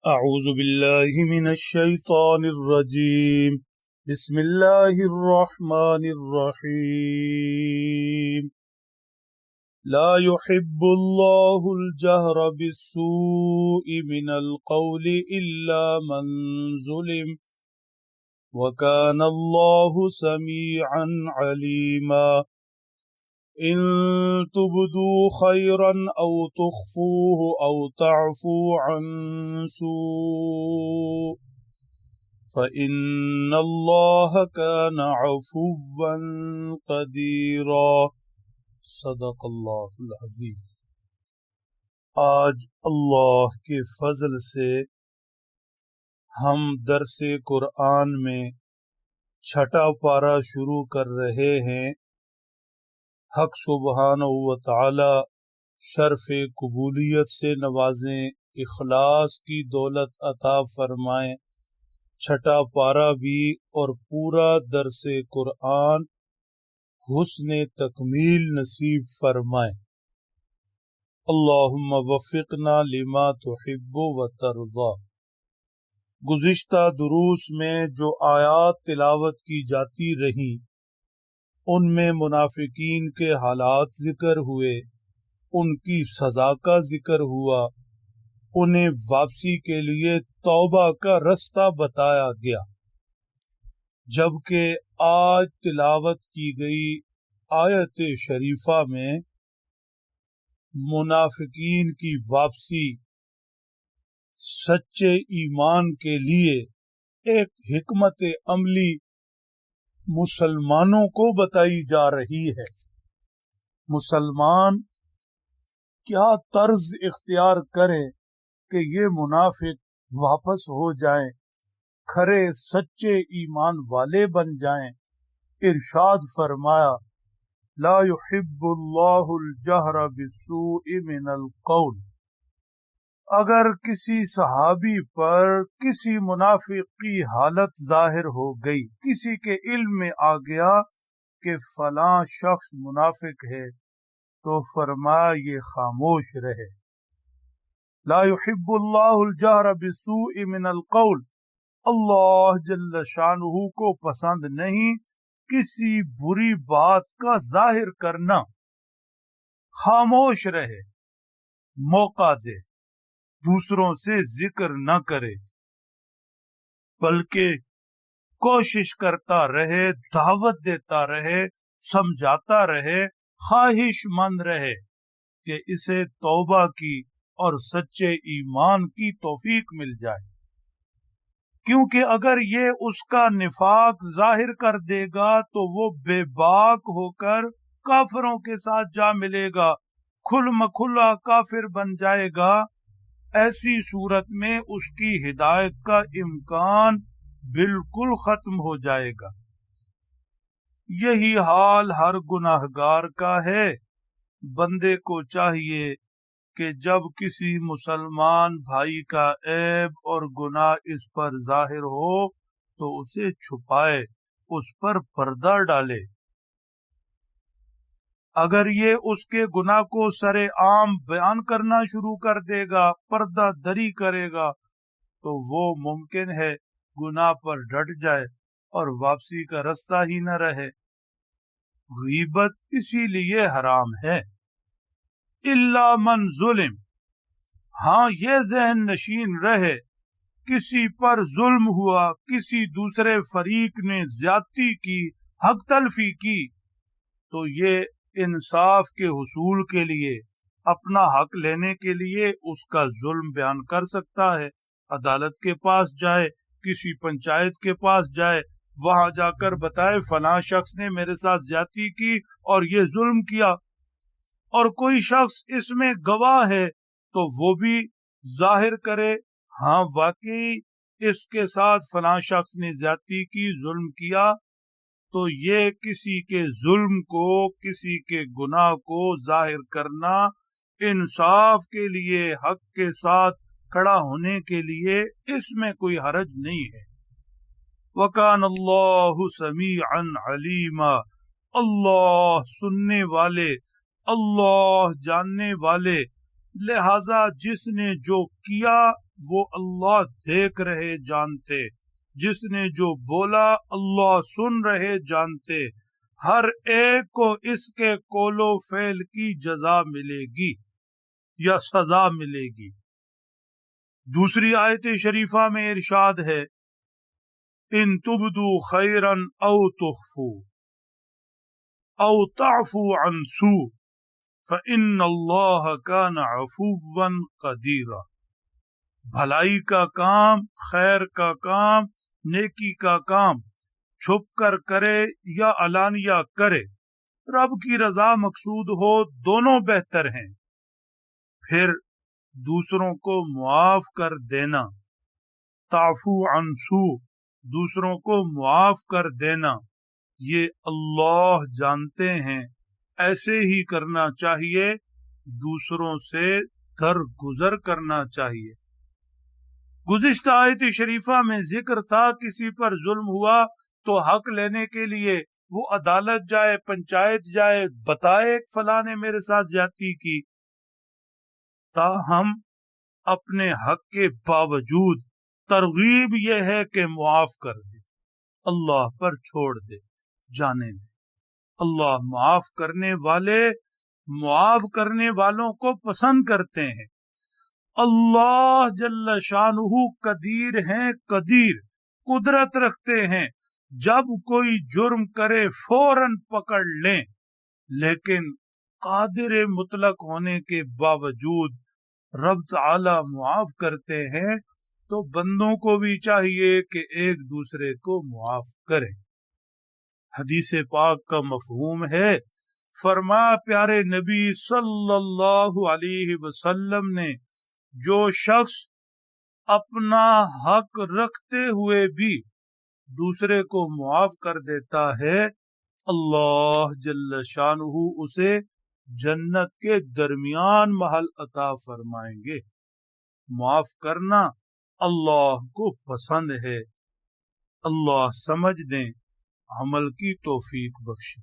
أعوذ بالله من الشيطان الرجيم بسم الله الرحمن الرحيم لا يحب الله الجهر بالسوء من القول إلا من ظلم وكان الله سميعا عليما إن تبدوا خيرا أو تخفوه أو تعفوا عن سوء فإن الله كان عفوا قديرا صدق اللہ العظیم۔ آج اللہ کے فضل سے ہم درس قرآن میں چھٹا پارہ شروع کر رہے ہیں۔ حق سبحانہ و تعالی شرف قبولیت سے نوازیں، اخلاص کی دولت عطا فرمائیں، چھٹا پارہ بھی اور پورا درس قرآن حسن تکمیل نصیب فرمائیں۔ اللہم وفقنا لما تحب و ترضا۔ گزشتہ دروس میں جو آیات تلاوت کی جاتی رہیں ان میں منافقین کے حالات ذکر ہوئے، ان کی سزا کا ذکر ہوا، انہیں واپسی کے لیے توبہ کا رستہ بتایا گیا، جبکہ آج تلاوت کی گئی آیت شریفہ میں منافقین کی واپسی سچے ایمان کے لیے ایک حکمت عملی مسلمانوں کو بتائی جا رہی ہے۔ مسلمان کیا طرز اختیار کریں کہ یہ منافق واپس ہو جائیں، کھرے سچے ایمان والے بن جائیں۔ ارشاد فرمایا لا يحب اللہ الجہر بالسوء من القول۔ اگر کسی صحابی پر کسی منافق کی حالت ظاہر ہو گئی، کسی کے علم میں آ گیا کہ فلاں شخص منافق ہے، تو فرمایا یہ خاموش رہے۔ لا يحب اللہ الجہر بالسوء من القول۔ اللہ جل شانہ کو پسند نہیں کسی بری بات کا ظاہر کرنا۔ خاموش رہے، موقع دے، دوسروں سے ذکر نہ کرے، بلکہ کوشش کرتا رہے، دعوت دیتا رہے، سمجھاتا رہے، خواہش مند رہے کہ اسے توبہ کی اور سچے ایمان کی توفیق مل جائے، کیونکہ اگر یہ اس کا نفاق ظاہر کر دے گا تو وہ بے باک ہو کر کافروں کے ساتھ جا ملے گا، کھل مکھلا کافر بن جائے گا۔ ایسی صورت میں اس کی ہدایت کا امکان بالکل ختم ہو جائے گا۔ یہی حال ہر گناہگار کا ہے۔ بندے کو چاہیے کہ جب کسی مسلمان بھائی کا عیب اور گناہ اس پر ظاہر ہو تو اسے چھپائے، اس پر پردہ ڈالے۔ اگر یہ اس کے گناہ کو سر عام بیان کرنا شروع کر دے گا، پردہ دری کرے گا، تو وہ ممکن ہے گناہ پر ڈٹ جائے اور واپسی کا رستہ ہی نہ رہے۔ غیبت اسی لیے حرام ہے۔ الا من ظلم، ہاں یہ ذہن نشین رہے کسی پر ظلم ہوا، کسی دوسرے فریق نے زیادتی کی، حق تلفی کی، تو یہ انصاف کے حصول کے لیے، اپنا حق لینے کے لیے اس کا ظلم بیان کر سکتا ہے۔ عدالت کے پاس جائے، کسی پنچایت کے پاس جائے، وہاں جا کر بتائے فلاں شخص نے میرے ساتھ زیادتی کی اور یہ ظلم کیا، اور کوئی شخص اس میں گواہ ہے تو وہ بھی ظاہر کرے ہاں واقعی اس کے ساتھ فلاں شخص نے زیادتی کی، ظلم کیا، تو یہ کسی کے ظلم کو، کسی کے گناہ کو ظاہر کرنا انصاف کے لیے، حق کے ساتھ کھڑا ہونے کے لیے اس میں کوئی حرج نہیں ہے۔ وَكَانَ اللَّهُ سَمِيعًا عَلِيمًا، اللہ سننے والے، اللہ جاننے والے، لہذا جس نے جو کیا وہ اللہ دیکھ رہے جانتے، جس نے جو بولا اللہ سن رہے جانتے، ہر ایک کو اس کے قول و فعل کی جزا ملے گی یا سزا ملے گی۔ دوسری آیت شریفہ میں ارشاد ہے، ان تبدو خیرا او تخفو او تعفو عن سوء فإن اللہ کان عفوا قدیرا۔ بھلائی کا کام، خیر کا کام، نیکی کا کام چھپ کر کرے یا علانیہ کرے، رب کی رضا مقصود ہو، دونوں بہتر ہیں۔ پھر دوسروں کو معاف کر دینا، تعفو عن سوء، دوسروں کو معاف کر دینا، یہ اللہ جانتے ہیں، ایسے ہی کرنا چاہیے، دوسروں سے درگزر کرنا چاہیے۔ گزشتہ آیت شریفہ میں ذکر تھا کسی پر ظلم ہوا تو حق لینے کے لیے وہ عدالت جائے، پنچایت جائے، بتائے فلاں نے میرے ساتھ زیادتی کی، تاہم اپنے حق کے باوجود ترغیب یہ ہے کہ معاف کر دے، اللہ پر چھوڑ دے، جانے دے۔ اللہ معاف کرنے والوں کو پسند کرتے ہیں۔ اللہ جل شانہ قدیر ہیں، قدیر قدرت رکھتے ہیں، جب کوئی جرم کرے فوراً پکڑ لیں، لیکن قادر مطلق ہونے کے باوجود رب تعالی معاف کرتے ہیں، تو بندوں کو بھی چاہیے کہ ایک دوسرے کو معاف کریں۔ حدیث پاک کا مفہوم ہے، فرمایا پیارے نبی صلی اللہ علیہ وسلم نے، جو شخص اپنا حق رکھتے ہوئے بھی دوسرے کو معاف کر دیتا ہے، اللہ جل شانہ اسے جنت کے درمیان محل عطا فرمائیں گے۔ معاف کرنا اللہ کو پسند ہے۔ اللہ سمجھ دیں، عمل کی توفیق بخشے۔